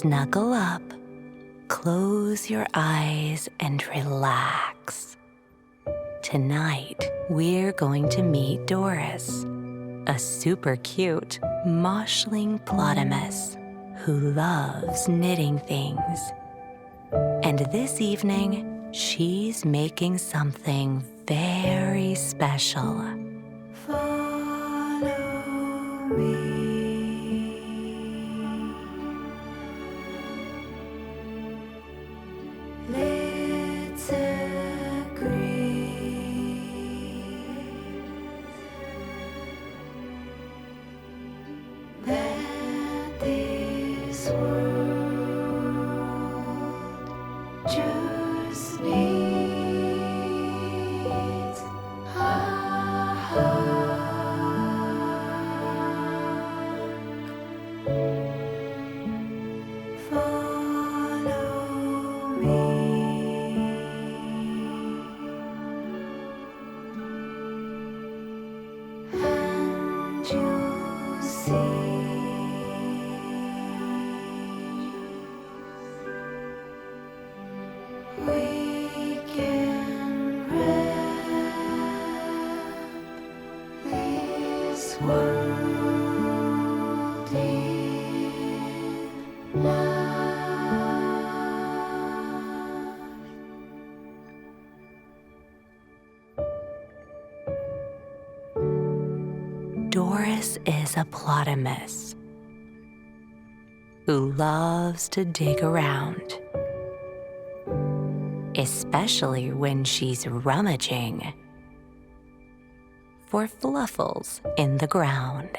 snuggle up, close your eyes, and relax. Tonight, we're going to meet Doris, a super cute moshling plotamus who loves knitting things. And this evening, she's making something very special. Follow me. Let's agree that this world just needs a hug. Follow me, and you'll see. We can wrap this world in love. Doris is a plotamus who loves to dig around, especially when she's rummaging for fluffles in the ground.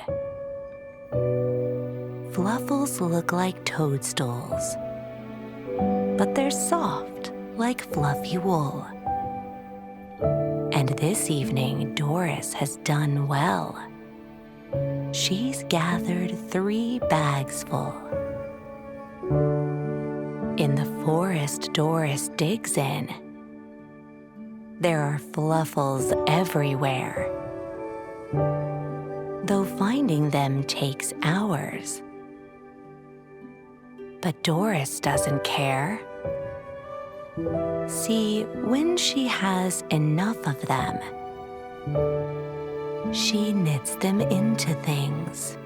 Fluffles look like toadstools, but they're soft like fluffy wool. And this evening, Doris has done well. She's gathered 3 bags full. In the forest Doris digs in, there are fluffles everywhere, though finding them takes hours. But Doris doesn't care. See, when she has enough of them, she knits them into things.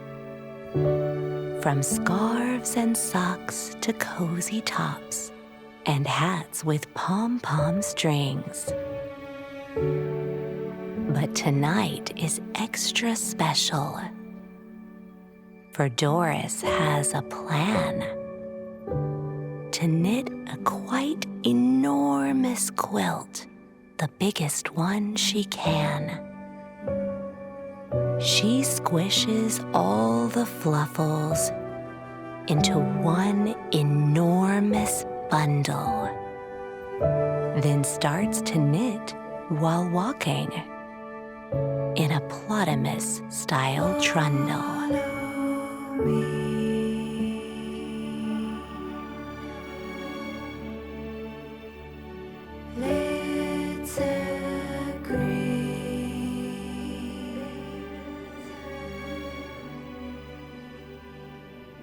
From scarves and socks to cozy tops and hats with pom-pom strings. But tonight is extra special, for Doris has a plan to knit a quite enormous quilt, the biggest one she can. She squishes all the fluffles into one enormous bundle, then starts to knit while walking in a plotamus-style trundle. Let's agree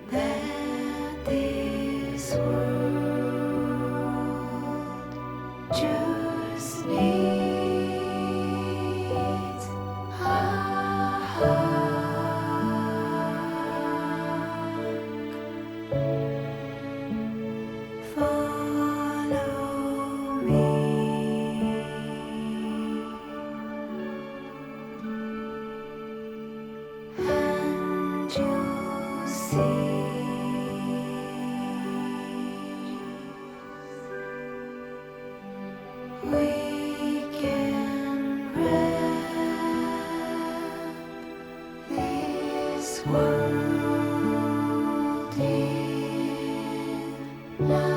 that this world just needs a hug. Follow me, and you'll see. We can wrap this world in love.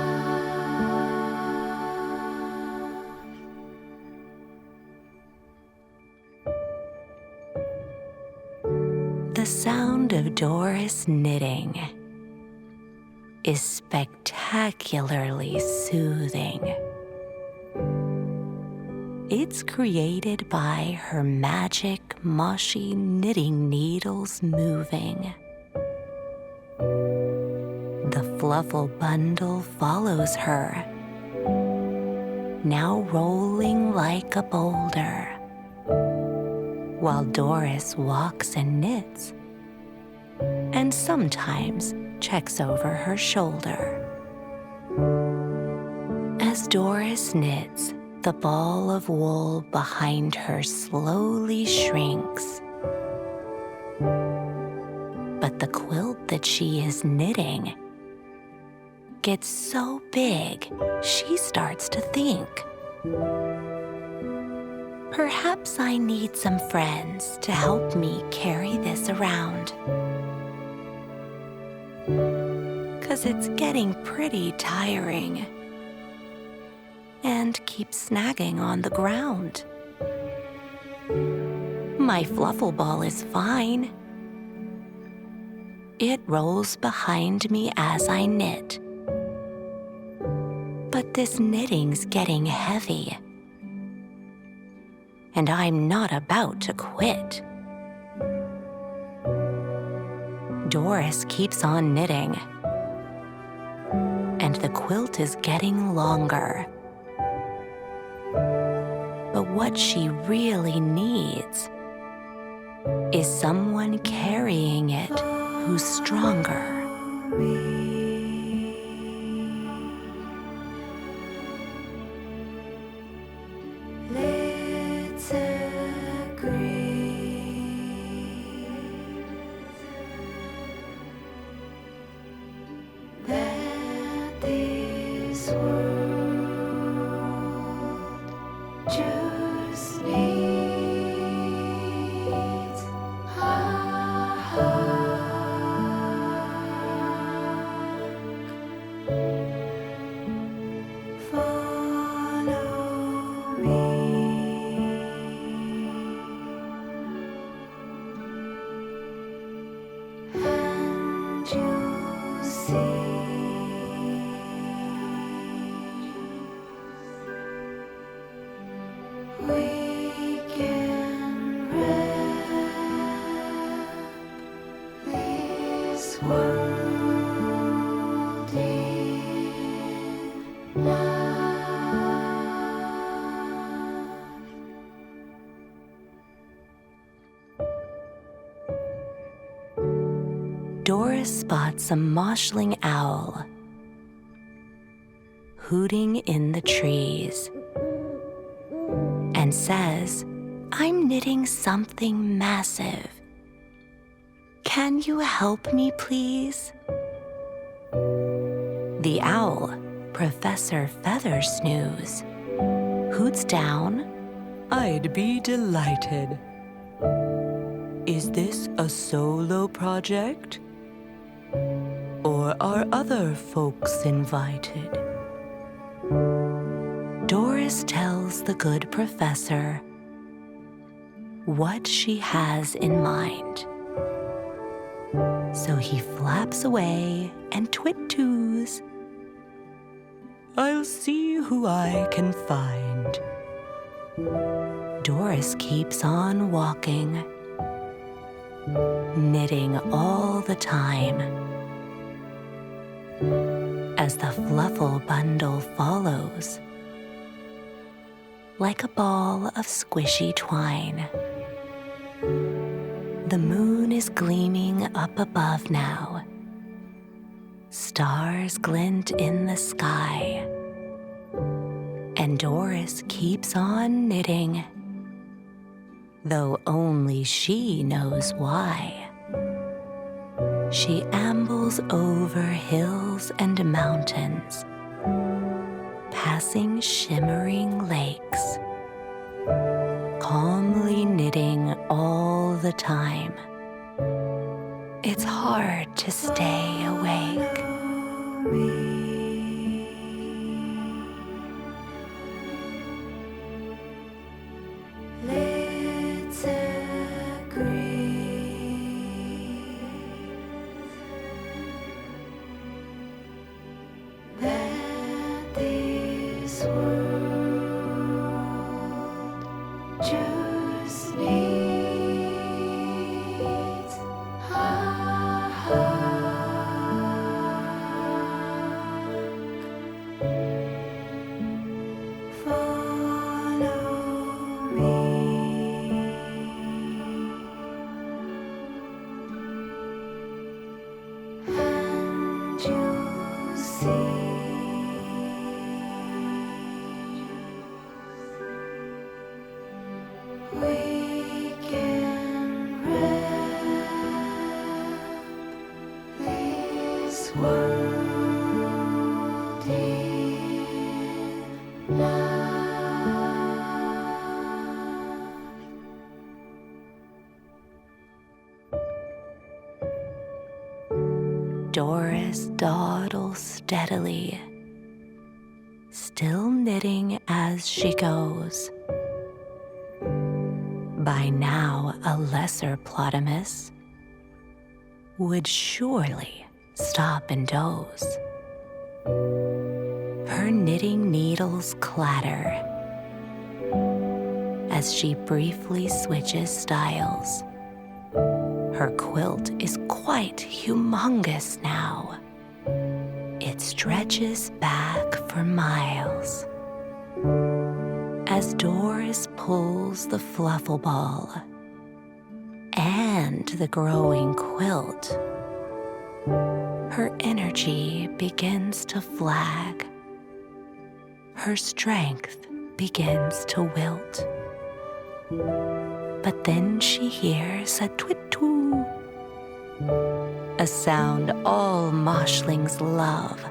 The sound of Doris knitting is spectacularly soothing. It's created by her magic, moshy knitting needles moving. The fluffle bundle follows her, now rolling like a boulder, while Doris walks and knits, and sometimes checks over her shoulder. As Doris knits, the ball of wool behind her slowly shrinks. But the quilt that she is knitting gets so big, she starts to think, perhaps I need some friends to help me carry this around. 'Cause it's getting pretty tiring and keeps snagging on the ground. My fluffle ball is fine. It rolls behind me as I knit. But this knitting's getting heavy, and I'm not about to quit. Doris keeps on knitting, and the quilt is getting longer. But what she really needs is someone carrying it who's stronger. Let's agree that this world just needs a follow me, and you'll see we can wrap this world in love. Doris spots a moshling owl hooting in the trees and says, I'm knitting something massive. Can you help me, please? The owl, Professor Feathersnooze, hoots down, I'd be delighted. Is this a solo project? Or are other folks invited? Doris tells the good professor what she has in mind. So he flaps away and twit-toos. I'll see who I can find. Doris keeps on walking, knitting all the time, as the fluffle bundle follows, like a ball of squishy twine. The moon is gleaming up above now. Stars glint in the sky, and Doris keeps on knitting, though only she knows why. She ambles over hills and mountains, passing shimmering lakes, calmly knitting all the time. It's hard to stay awake. Let's agree that this world just needs a Doris dawdles steadily, still knitting as she goes. By now, a lesser plotamus would surely stop and doze. Her knitting needles clatter as she briefly switches styles. Her quilt is quite humongous now. It stretches back for miles. As Doris pulls the fluffle ball and the growing quilt, her energy begins to flag. Her strength begins to wilt. But then she hears a twit-twoo, a sound all moshlings love,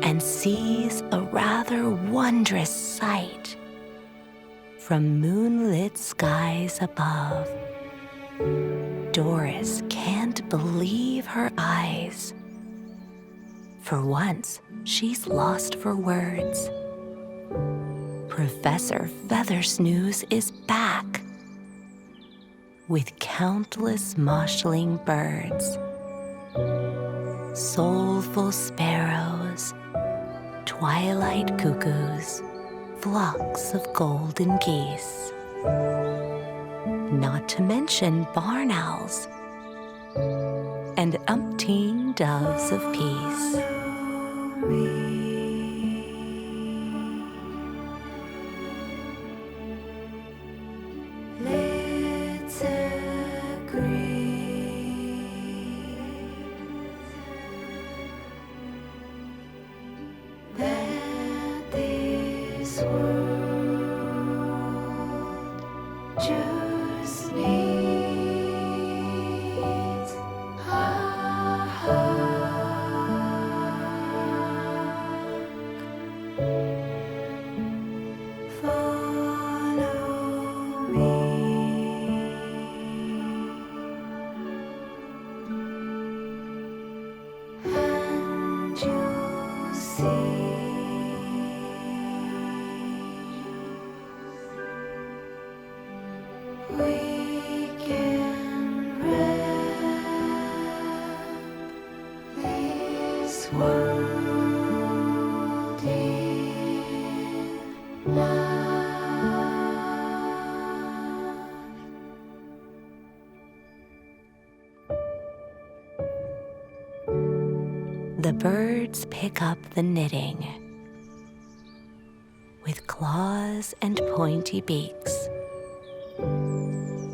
and sees a rather wondrous sight from moonlit skies above. Doris can't believe her eyes. For once, she's lost for words. Professor Feathersnooze is back with countless moshling birds, soulful sparrows, twilight cuckoos, flocks of golden geese, not to mention barn owls and umpteen doves of peace. The birds pick up the knitting with claws and pointy beaks.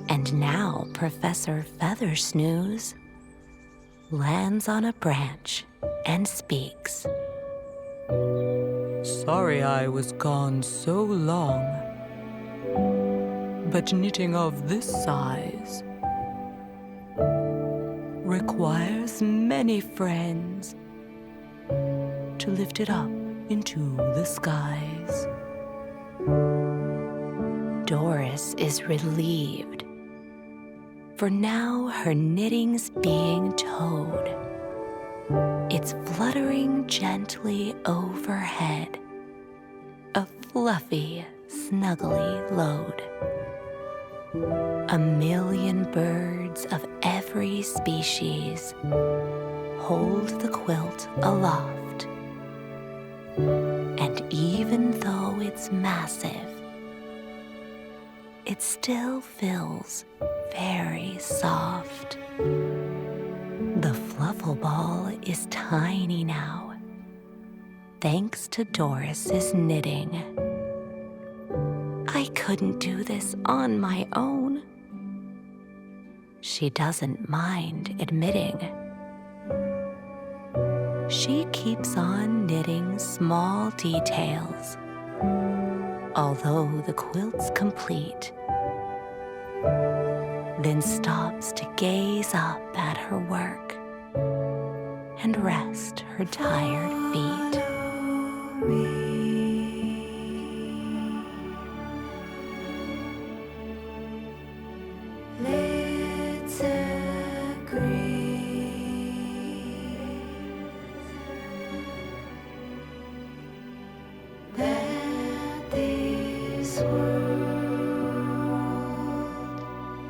And now Professor Feathersnooze lands on a branch and speaks. Sorry I was gone so long, but knitting of this size requires many friends to lift it up into the skies. Doris is relieved, for now her knitting's being towed. It's fluttering gently overhead, a fluffy, snuggly load. A million birds of every species hold the quilt aloft. And even though it's massive, it still feels very soft. The fluffle ball is tiny now, thanks to Doris's knitting. I couldn't do this on my own. She doesn't mind admitting. She keeps on knitting small details, although the quilt's complete, then stops to gaze up at her work and rest her tired feet.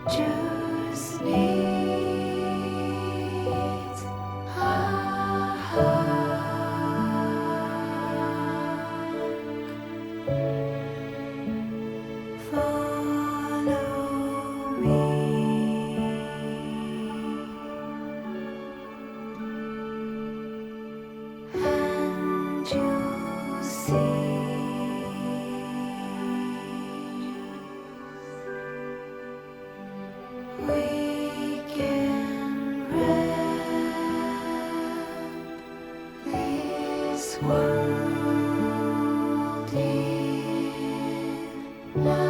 just needs a hug. Follow me, and you'll see. We can wrap this world in love.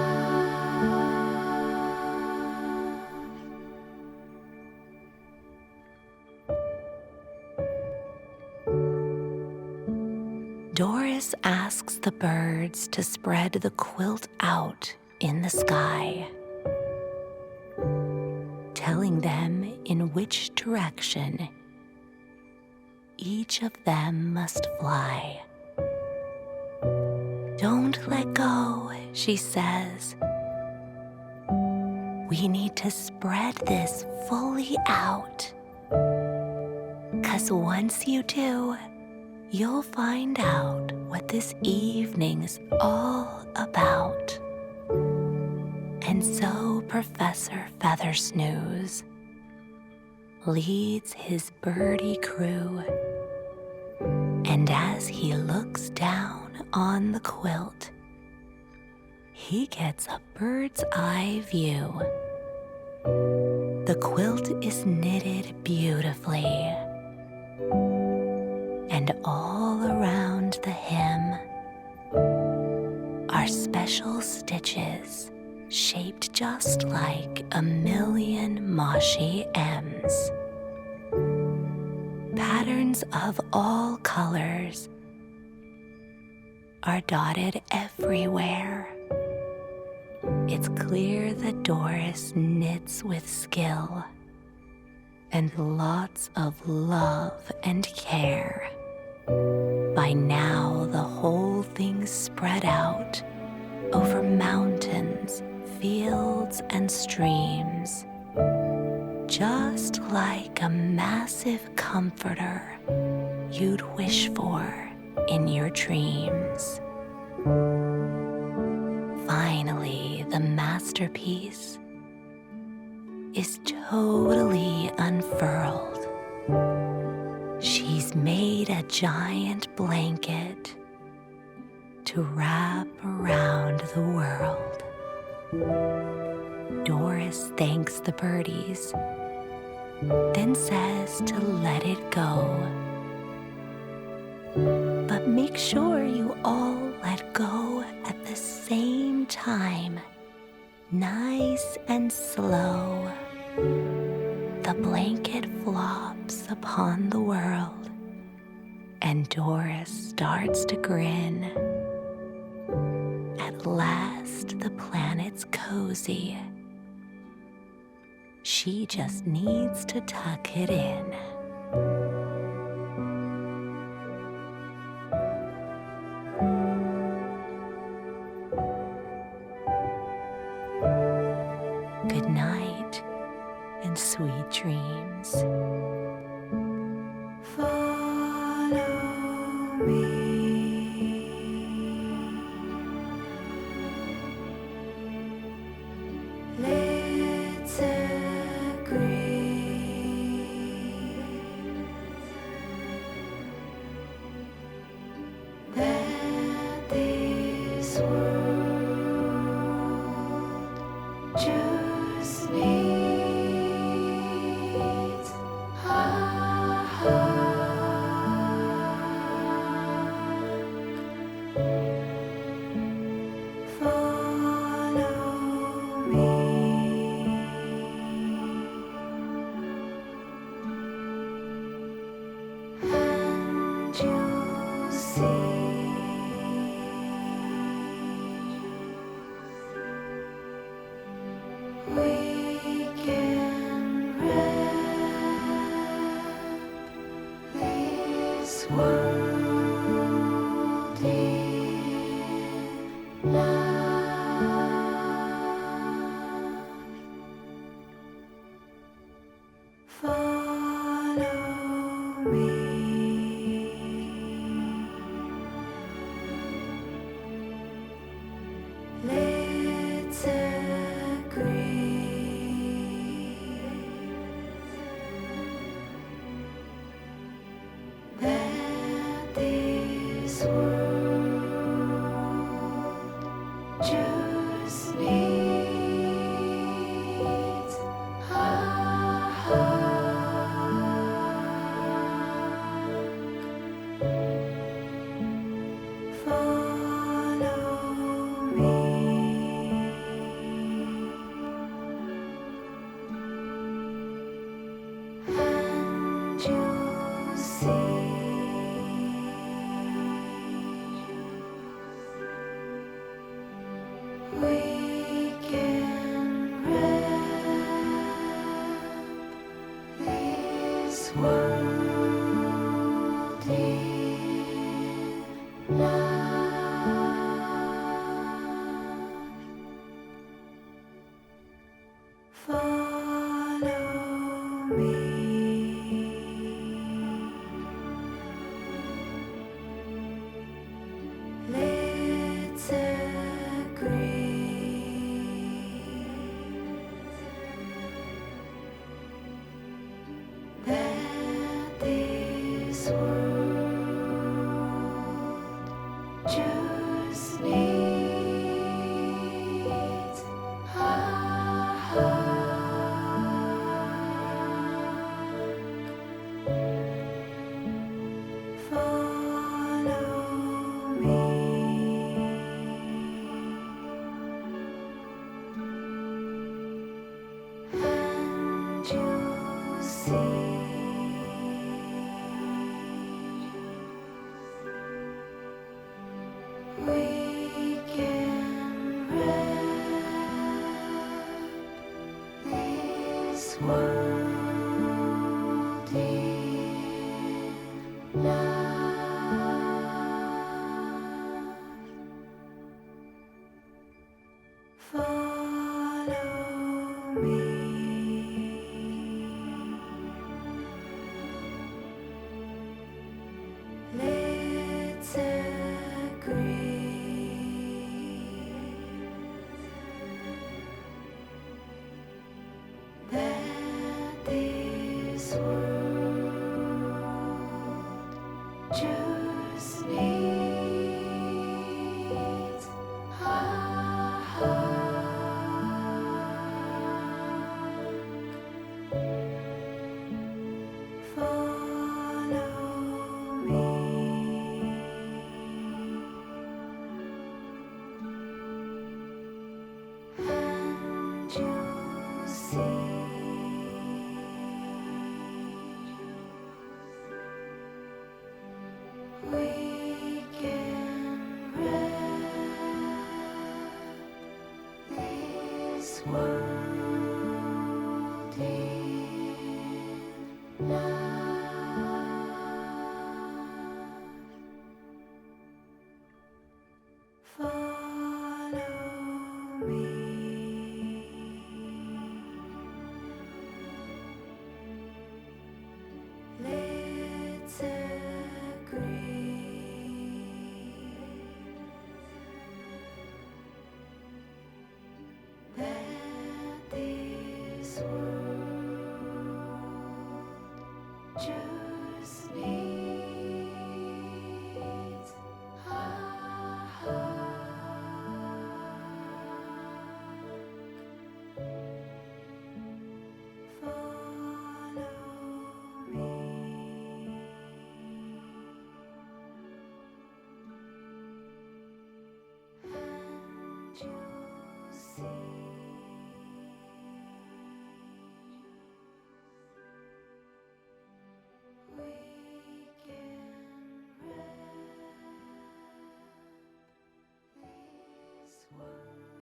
Doris asks the birds to spread the quilt out in the sky, telling them in which direction each of them must fly. Don't let go, she says. We need to spread this fully out, 'cause once you do, you'll find out what this evening's all about. And so Professor Feathersnooze leads his birdie crew, and as he looks down on the quilt, he gets a bird's eye view. The quilt is knitted beautifully, and all around the hem are special stitches shaped just like a million Moshi M's. Patterns of all colors are dotted everywhere. It's clear that Doris knits with skill and lots of love and care. By now, the whole thing's spread out over mountains, fields, and streams, just like a massive comforter you'd wish for in your dreams. Finally, the masterpiece is totally unfurled. She's made a giant blanket to wrap around the world. Doris thanks the birdies, then says to let it go. But make sure you all let go at the same time, nice and slow. The blanket flops upon the world, and Doris starts to grin. At last, the planet's cozy. She just needs to tuck it in. Good night and sweet dreams. Follow me. Let's agree that this world just needs a hug. Follow me, and you'll see. We can wrap this world in love. Follow me. Let's agree that this world just needs a hug. Follow me, and you'll see we can wrap this world